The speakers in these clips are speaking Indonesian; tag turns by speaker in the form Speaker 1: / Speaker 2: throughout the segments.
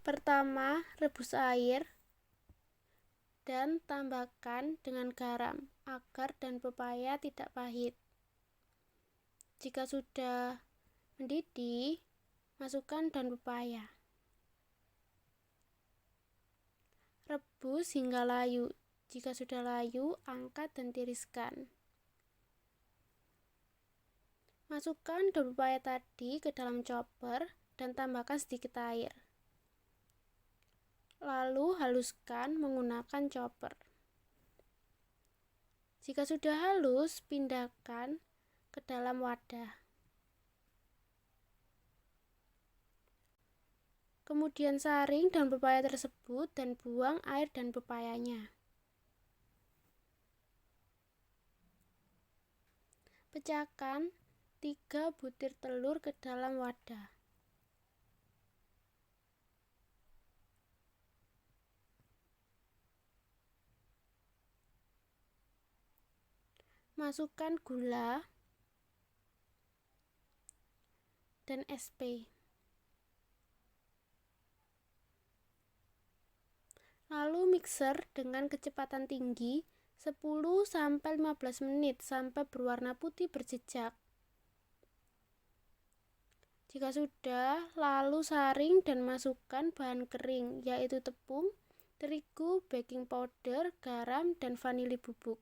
Speaker 1: Pertama, rebus air dan tambahkan dengan garam agar daun pepaya tidak pahit. Jika sudah mendidih, masukkan daun pepaya. Rebus hingga layu. Jika sudah layu, angkat dan tiriskan. Masukkan daun pepaya tadi ke dalam chopper dan tambahkan sedikit air. Lalu haluskan menggunakan chopper. Jika sudah halus, pindahkan ke dalam wadah. Kemudian saring daun pepaya tersebut dan buang air dan pepayanya. Pecahkan 3 butir telur ke dalam wadah. Masukkan gula dan SP. Lalu mixer dengan kecepatan tinggi 10-15 menit sampai berwarna putih berjejak. Jika sudah, lalu saring dan masukkan bahan kering, yaitu tepung, terigu, baking powder, garam, dan vanili bubuk.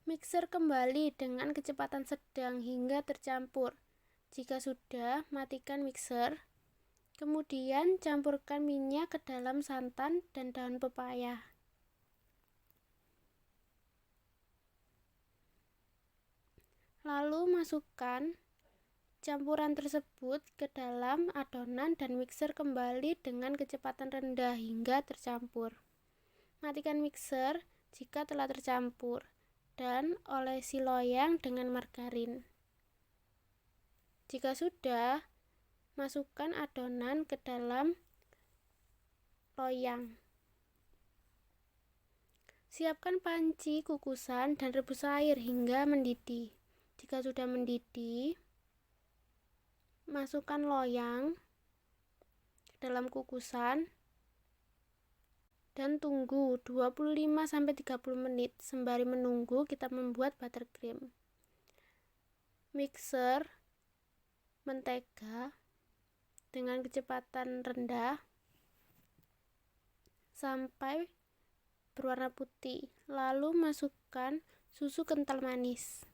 Speaker 1: Mixer kembali dengan kecepatan sedang hingga tercampur. Jika sudah, matikan mixer. Kemudian campurkan minyak ke dalam santan dan daun pepaya. Lalu masukkan campuran tersebut ke dalam adonan dan mixer kembali dengan kecepatan rendah hingga tercampur. Matikan mixer jika telah tercampur dan olesi loyang dengan margarin. Jika sudah, masukkan adonan ke dalam loyang. Siapkan panci kukusan dan rebus air hingga mendidih. Jika sudah mendidih, masukkan loyang ke dalam kukusan dan tunggu 25-30 menit. Sembari menunggu, kita membuat buttercream. Mixer mentega dengan kecepatan rendah sampai berwarna putih. Lalu masukkan susu kental manis.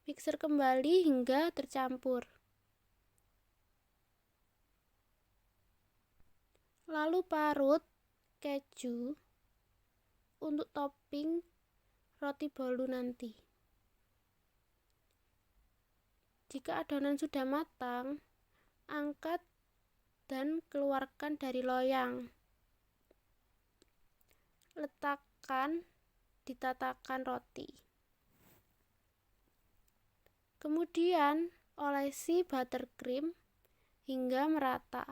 Speaker 1: Mixer kembali hingga tercampur. Lalu parut keju untuk topping roti bolu nanti. Jika adonan sudah matang, angkat dan keluarkan dari loyang. Letakkan di tatakan roti. Kemudian olesi buttercream hingga merata.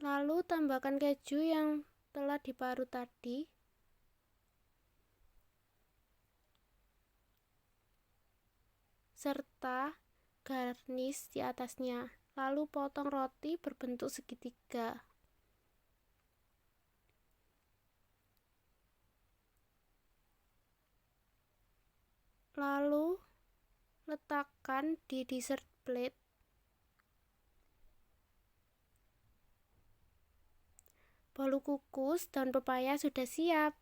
Speaker 1: Lalu tambahkan keju yang telah diparut tadi. Serta garnish di atasnya. Lalu potong roti berbentuk segitiga. Lalu letakkan di dessert plate. Bolu kukus daun pepaya sudah siap.